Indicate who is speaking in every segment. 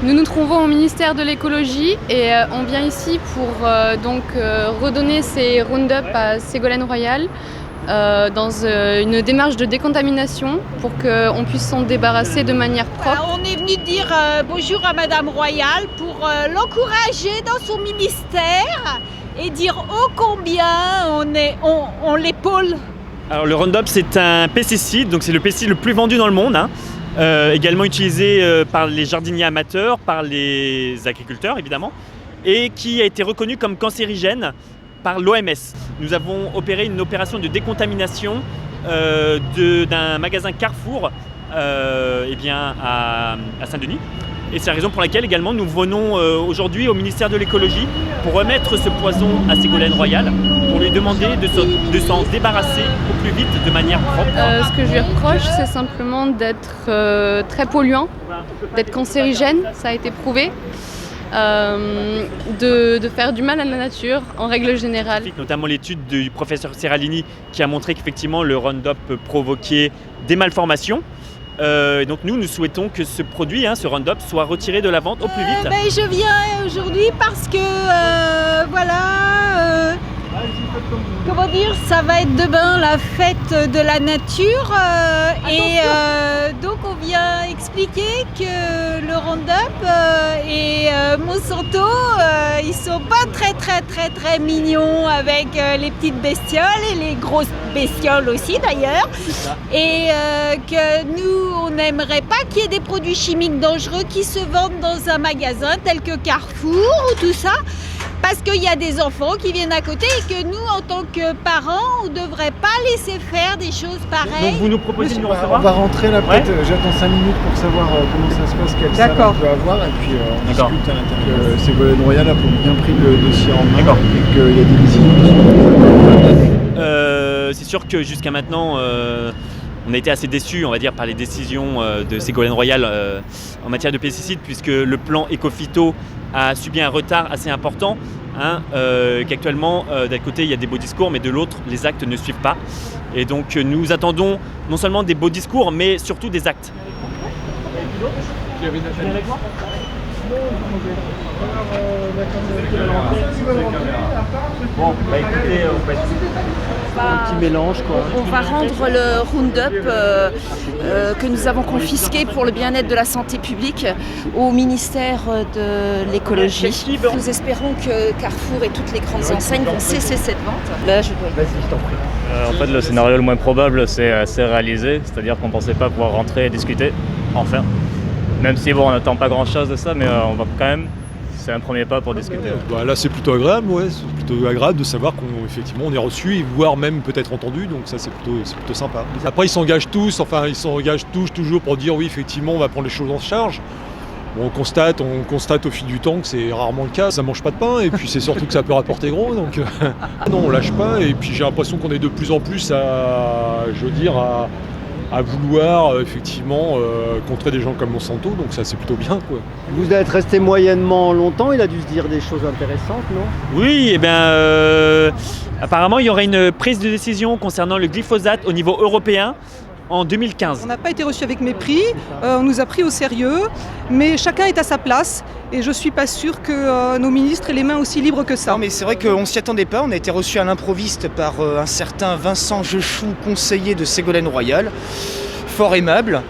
Speaker 1: Nous nous trouvons au ministère de l'écologie et on vient ici pour redonner ces Roundup à Ségolène Royal dans une démarche de décontamination pour qu'on puisse s'en débarrasser de manière propre.
Speaker 2: On est venu dire bonjour à Madame Royal pour l'encourager dans son ministère et dire ô combien on l'épaule.
Speaker 3: Alors le Roundup, c'est un pesticide, donc c'est le pesticide le plus vendu dans le monde, également utilisé par les jardiniers amateurs, par les agriculteurs évidemment, et qui a été reconnu comme cancérigène par l'OMS. Nous avons opéré une opération de décontamination d'un magasin Carrefour à Saint-Denis. Et c'est la raison pour laquelle également nous venons aujourd'hui au ministère de l'écologie pour remettre ce poison à Ségolène Royal, pour lui demander de s'en débarrasser au plus vite de manière propre.
Speaker 1: Ce que je lui reproche, c'est simplement d'être très polluant, d'être cancérigène, ça a été prouvé, de faire du mal à la nature en règle générale.
Speaker 3: Notamment l'étude du professeur Serralini qui a montré qu'effectivement le Roundup provoquait des malformations. Et donc nous souhaitons que ce produit, ce Roundup, soit retiré de la vente au plus vite.
Speaker 2: Je viens aujourd'hui parce que ça va être demain la fête de la nature donc on vient expliquer que le Roundup et Monsanto ils sont pas très mignons avec les petites bestioles et les grosses bestioles aussi d'ailleurs, et que nous on n'aimerait pas qu'il y ait des produits chimiques dangereux qui se vendent dans un magasin tel que Carrefour ou tout ça. Parce qu'il y a des enfants qui viennent à côté et que nous, en tant que parents, on ne devrait pas laisser faire des choses pareilles.
Speaker 3: Donc vous nous proposez de nous recevoir ?
Speaker 4: On va rentrer là, peut-être, j'attends 5 minutes pour savoir comment ça se passe, quelle salle on peut avoir, et puis on discute à l'intérieur. Ségolène Royal a bien pris le dossier en main, et qu'il y a des décisions.
Speaker 3: C'est sûr que jusqu'à maintenant, on a été assez déçus, on va dire, par les décisions de Ségolène Royal en matière de pesticides, puisque le plan Ecophyto a subi un retard assez important, qu'actuellement, d'un côté, il y a des beaux discours, mais de l'autre, les actes ne suivent pas. Et donc, nous attendons non seulement des beaux discours, mais surtout des actes. Bon, écoutez, on va
Speaker 4: un petit mélange quoi.
Speaker 5: On va rendre le Roundup que nous avons confisqué pour le bien-être de la santé publique au ministère de l'écologie. Nous espérons que Carrefour et toutes les grandes enseignes vont cesser cette vente. Là, je dois y aller.
Speaker 4: Vas-y, je t'en prie.
Speaker 6: En fait, le scénario le moins probable, c'est réalisé, c'est-à-dire qu'on ne pensait pas pouvoir rentrer et discuter, enfin. Même si on n'attend pas grand-chose de ça, mais on va quand même. C'est un premier pas pour discuter.
Speaker 7: Là, c'est plutôt agréable, c'est plutôt agréable de savoir qu'effectivement on est reçu, et voire même peut-être entendu, donc ça c'est plutôt sympa. Après, ils s'engagent tous toujours pour dire oui, effectivement, on va prendre les choses en charge. Bon, on constate au fil du temps que c'est rarement le cas, ça mange pas de pain, et puis c'est surtout que ça peut rapporter gros, donc non, on lâche pas, et puis j'ai l'impression qu'on est de plus en plus à vouloir effectivement contrer des gens comme Monsanto, donc ça c'est plutôt bien quoi.
Speaker 4: Vous êtes resté moyennement longtemps, il a dû se dire des choses intéressantes, non ?
Speaker 3: Oui, apparemment il y aurait une prise de décision concernant le glyphosate au niveau européen en 2015.
Speaker 8: On n'a pas été reçus avec mépris, on nous a pris au sérieux, mais chacun est à sa place et je ne suis pas sûre que nos ministres aient les mains aussi libres que ça.
Speaker 9: Non mais c'est vrai qu'on ne s'y attendait pas, on a été reçus à l'improviste par un certain Vincent Jechou, conseiller de Ségolène Royal, fort aimable.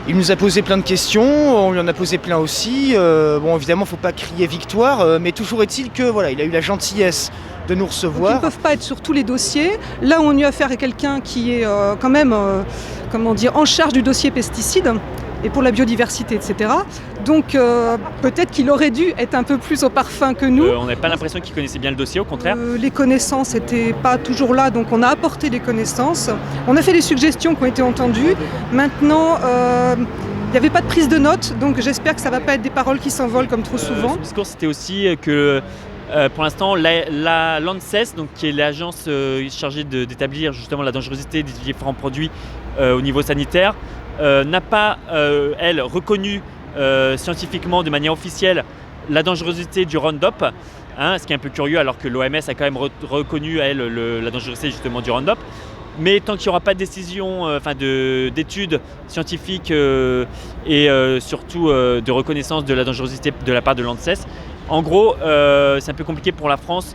Speaker 9: Il nous a posé plein de questions, on lui en a posé plein aussi. Bon évidemment il ne faut pas crier victoire, mais toujours est-il que voilà, il a eu la gentillesse de nous recevoir.
Speaker 8: Donc, ils ne peuvent pas être sur tous les dossiers. Là où on a eu affaire à quelqu'un qui est quand même en charge du dossier pesticides et pour la biodiversité, etc. Donc peut-être qu'il aurait dû être un peu plus au parfum que nous.
Speaker 3: On n'a pas l'impression qu'il connaissait bien le dossier, au contraire.
Speaker 8: Les connaissances n'étaient pas toujours là, donc on a apporté des connaissances. On a fait des suggestions qui ont été entendues. Maintenant, il n'y avait pas de prise de notes, donc j'espère que ça ne va pas être des paroles qui s'envolent comme trop souvent.
Speaker 3: Son discours, c'était aussi que pour l'instant, l'ANSES, donc, qui est l'agence chargée d'établir justement la dangerosité des différents produits au niveau sanitaire, n'a pas, elle, reconnu scientifiquement de manière officielle la dangerosité du Roundup, hein, ce qui est un peu curieux alors que l'OMS a quand même reconnu la dangerosité justement du Roundup. Mais tant qu'il n'y aura pas de décision, d'études scientifiques et surtout de reconnaissance de la dangerosité de la part de l'ANSES, en gros, c'est un peu compliqué pour la France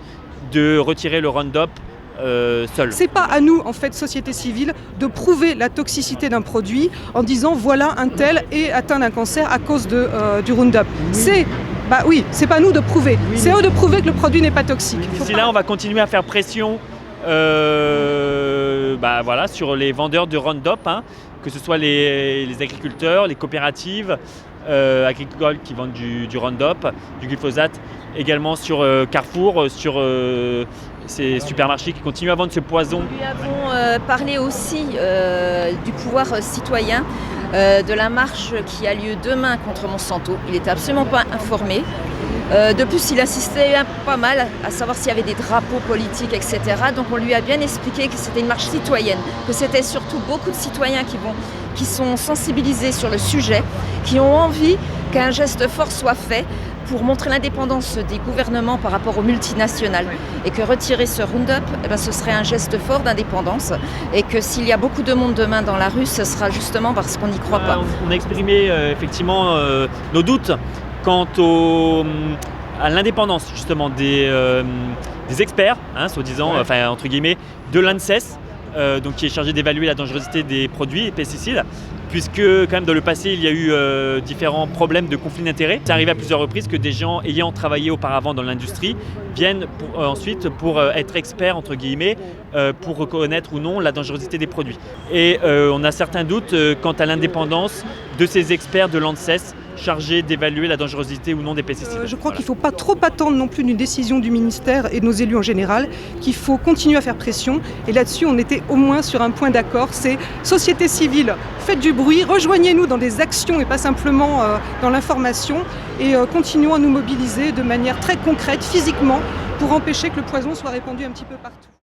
Speaker 3: de retirer le Roundup seul.
Speaker 8: C'est pas à nous, en fait, société civile, de prouver la toxicité d'un produit en disant voilà un tel est atteint d'un cancer à cause du Roundup. C'est pas à nous de prouver. C'est à eux de prouver que le produit n'est pas toxique.
Speaker 3: D'ici là, on va continuer à faire pression sur les vendeurs de Roundup, hein, que ce soit les agriculteurs, les coopératives agricoles qui vendent du Roundup, du glyphosate, également sur Carrefour, sur ces supermarchés qui continuent à vendre ce poison.
Speaker 5: Nous lui avons parlé aussi du pouvoir citoyen, de la marche qui a lieu demain contre Monsanto. Il n'était absolument pas informé. De plus, il assistait pas mal à savoir s'il y avait des drapeaux politiques, etc. Donc on lui a bien expliqué que c'était une marche citoyenne, que c'était surtout beaucoup de citoyens qui sont sensibilisés sur le sujet, qui ont envie qu'un geste fort soit fait pour montrer l'indépendance des gouvernements par rapport aux multinationales. Et que retirer ce Roundup, ce serait un geste fort d'indépendance. Et que s'il y a beaucoup de monde demain dans la rue, ce sera justement parce qu'on n'y croit pas.
Speaker 3: On a exprimé effectivement nos doutes quant à l'indépendance justement des experts, hein, soi-disant, entre guillemets, de l'ANSES, donc qui est chargé d'évaluer la dangerosité des produits et pesticides, puisque quand même dans le passé il y a eu différents problèmes de conflits d'intérêts. C'est arrivé à plusieurs reprises que des gens ayant travaillé auparavant dans l'industrie viennent ensuite pour être experts entre guillemets pour reconnaître ou non la dangerosité des produits. Et on a certains doutes quant à l'indépendance de ces experts de l'ANSES chargés d'évaluer la dangerosité ou non des pesticides.
Speaker 8: Je crois qu'il ne faut pas trop attendre non plus d'une décision du ministère et de nos élus en général, qu'il faut continuer à faire pression. Et là-dessus, on était au moins sur un point d'accord, c'est société civile, faites du bruit, rejoignez-nous dans des actions et pas simplement dans l'information et continuons à nous mobiliser de manière très concrète, physiquement, pour empêcher que le poison soit répandu un petit peu partout.